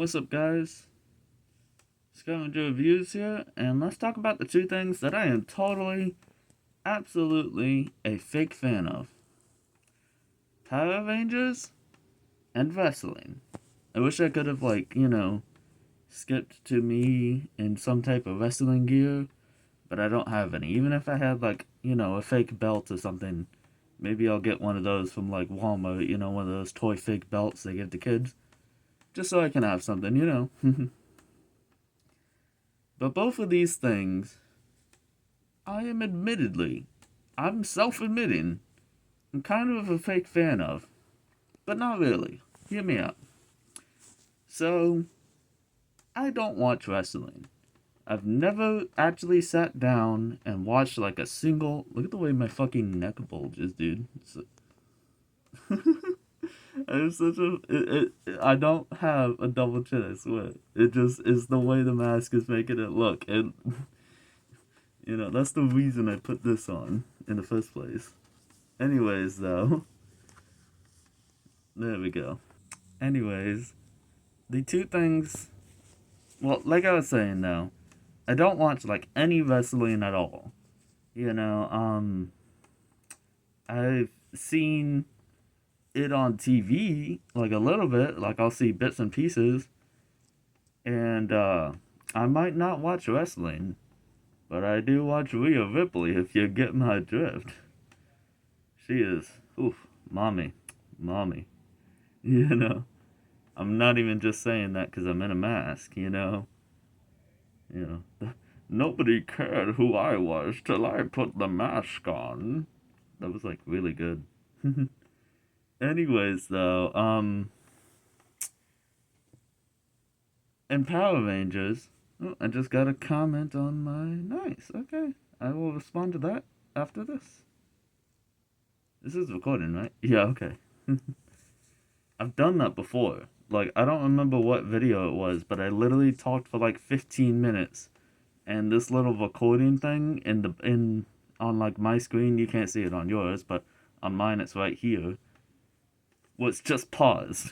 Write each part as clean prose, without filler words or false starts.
What's up, guys? Scavenger Reviews here, and let's talk about the two things that I am totally, absolutely a fake fan of: Power Rangers and wrestling. I wish I could have, skipped to me in some type of wrestling gear, but I don't have any. Even if I had, a fake belt or something, maybe I'll get one of those from, Walmart, one of those toy fake belts they give to kids, just so I can have something. But both of these things, I'm self admitting, I'm kind of a fake fan of, but not really. Hear me out. So, I don't watch wrestling. I've never actually sat down and watched like a single. Look at the way my fucking neck bulges, dude. It's such a. I don't have a double chin, I swear. It just is the way the mask is making it look. And, that's the reason I put this on in the first place. Anyways, though. There we go. Anyways, the two things. Well, like I was saying, though, I don't watch like any wrestling at all. You know, I've seen it on TV like a little bit. Like I'll see bits and pieces, and I might not watch wrestling, but I do watch Rhea Ripley. If you get my drift, she is oof, mommy. You know, I'm not even just saying that because I'm in a mask. Nobody cared who I was till I put the mask on. That was like really good. Anyways, though, in Power Rangers, oh, I just got a comment on my. Nice, okay. I will respond to that after this. This is recording, right? Yeah, okay. I've done that before. Like, I don't remember what video it was, but I literally talked for like 15 minutes, and this little recording thing in on like my screen, you can't see it on yours, but on mine it's right here, was just paused.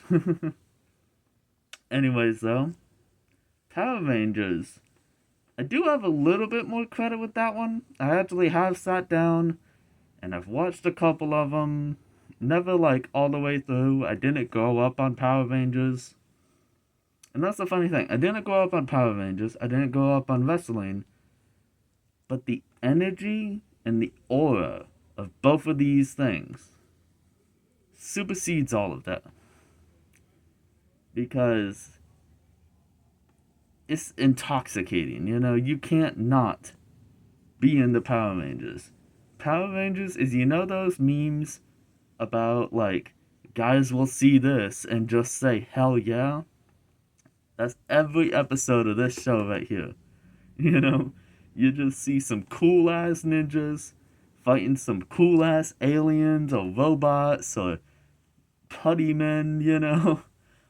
Anyways, though, Power Rangers. I do have a little bit more credit with that one. I actually have sat down and I've watched a couple of them. Never like all the way through. I didn't grow up on Power Rangers. And that's the funny thing. I didn't grow up on Power Rangers. I didn't grow up on wrestling. But the energy and the aura of both of these things supersedes all of that. Because it's intoxicating. You can't not be in the Power Rangers. Power Rangers is, those memes about like guys will see this and just say hell yeah? That's every episode of this show right here. You know, you just see some cool ass ninjas fighting some cool ass aliens or robots or putty men,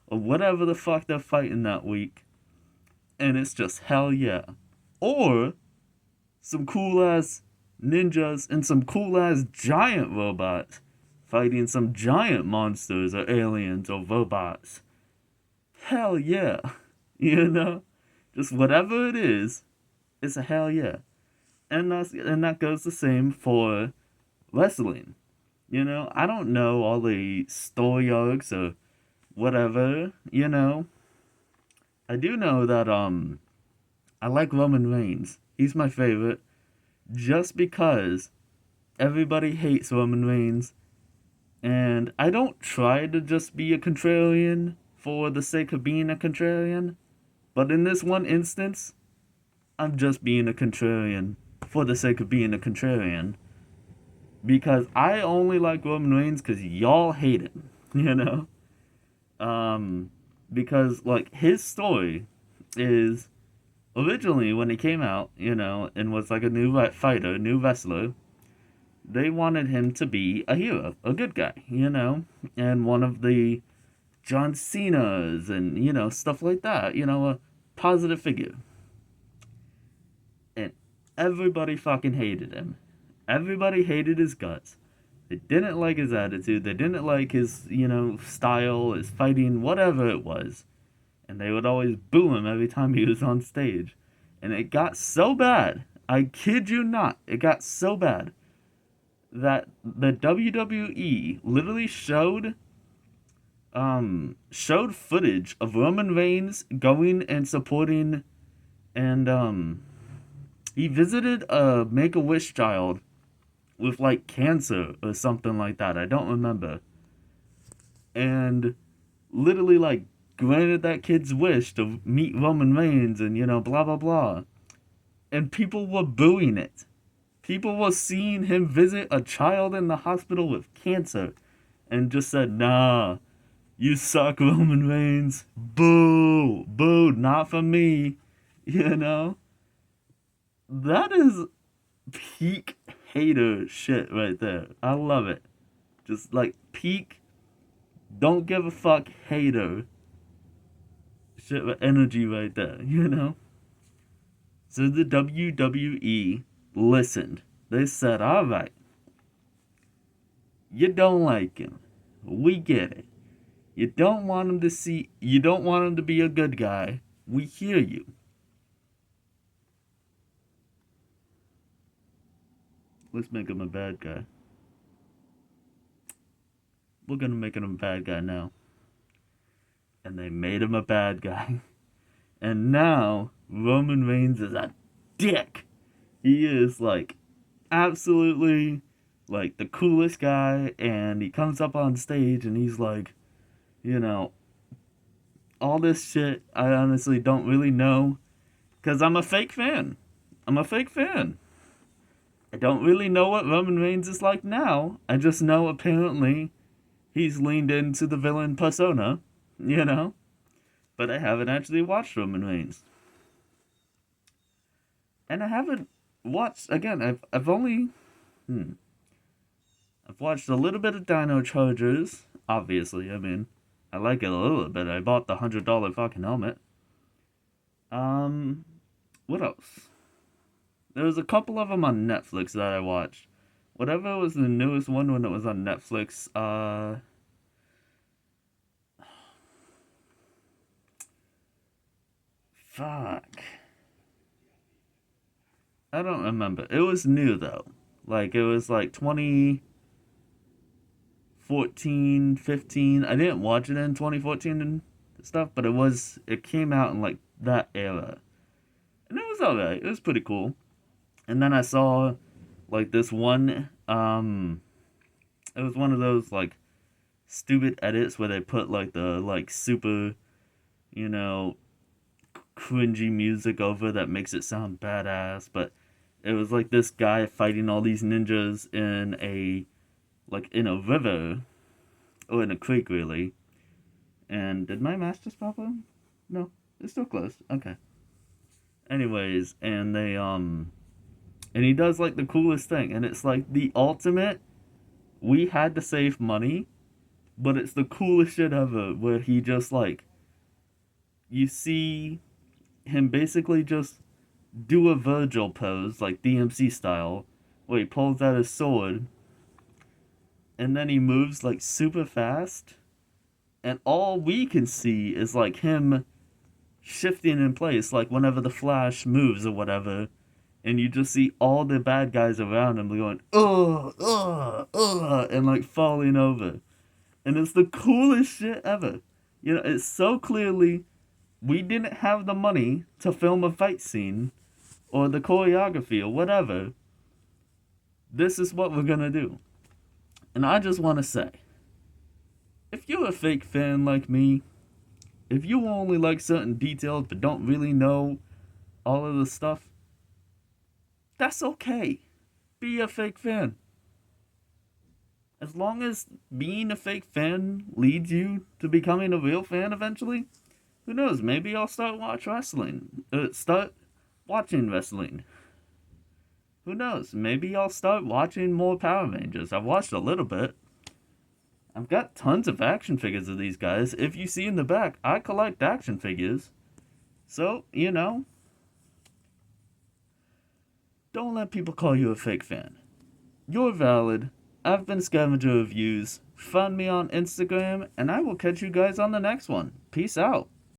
or whatever the fuck they're fighting that week. And it's just hell yeah. Or some cool ass ninjas and some cool ass giant robots fighting some giant monsters or aliens or robots. Hell yeah. You know? Just whatever it is, it's a hell yeah. And that goes the same for wrestling. I don't know all the story arcs or whatever. I do know that I like Roman Reigns. He's my favorite just because everybody hates Roman Reigns, and I don't try to just be a contrarian for the sake of being a contrarian, but in this one instance, I'm just being a contrarian for the sake of being a contrarian because I only like Roman Reigns because y'all hate him, you know? Because, like, his story is originally when he came out, and was like a new fighter, new wrestler, they wanted him to be a hero, a good guy, and one of the John Cena's and, stuff like that, a positive figure. And everybody fucking hated him. Everybody hated his guts. They didn't like his attitude. They didn't like his, style, his fighting, whatever it was. and they would always boo him every time he was on stage. And it got so bad, I kid you not, it got so bad that the WWE literally showed footage of Roman Reigns going and supporting, and he visited a Make-A-Wish child with like cancer or something like that. I don't remember. And literally like granted that kid's wish to meet Roman Reigns and blah blah blah. And people were booing it. People were seeing him visit a child in the hospital with cancer and just said, "Nah, you suck, Roman Reigns. Boo, boo, not for me." You know? That is peak hater shit right there. I love it. Just like peak, don't give a fuck hater shit with energy right there, So the WWE listened. They said, alright, you don't like him. We get it. You don't want him to be a good guy. We hear you. Let's make him a bad guy. We're gonna make him a bad guy now. And they made him a bad guy. And now Roman Reigns is a dick. He is like absolutely like the coolest guy, and he comes up on stage and he's like, all this shit I honestly don't really know because I'm a fake fan. I'm a fake fan. I don't really know what Roman Reigns is like now. I just know apparently he's leaned into the villain persona, But I haven't actually watched Roman Reigns. And I haven't watched, again, I've only, I've watched a little bit of Dino Chargers, obviously. I mean, I like it a little bit. I bought the $100 fucking helmet. What else? There was a couple of them on Netflix that I watched. Whatever was the newest one when it was on Netflix, fuck. I don't remember. It was new though. Like it was like 2014, 15. I didn't watch it in 2014 and stuff, but it came out in like that era. And it was alright. It was pretty cool. And then I saw like this one it was one of those like stupid edits where they put like the like super, you know, cringy music over that makes it sound badass, but it was like this guy fighting all these ninjas in a river or in a creek really. And did my mask just pop on? No, it's still closed. Okay. Anyways, and he does like the coolest thing, and it's like the ultimate. We had to save money, but it's the coolest shit ever. Where he just like, you see him basically just do a Virgil pose, like DMC style, where he pulls out his sword, and then he moves like super fast, and all we can see is like him shifting in place, like whenever the Flash moves or whatever, and you just see all the bad guys around him going, and like falling over. And it's the coolest shit ever. It's so clearly we didn't have the money to film a fight scene or the choreography or whatever. This is what we're gonna do. And I just want to say, if you're a fake fan like me, if you only like certain details but don't really know all of the stuff, that's okay. Be a fake fan. As long as being a fake fan leads you to becoming a real fan eventually, who knows? Maybe I'll start watching wrestling. Who knows? Maybe I'll start watching more Power Rangers. I've watched a little bit. I've got tons of action figures of these guys. If you see in the back, I collect action figures. So, don't let people call you a fake fan. You're valid. I've been Scavenger Reviews. Find me on Instagram, and I will catch you guys on the next one. Peace out.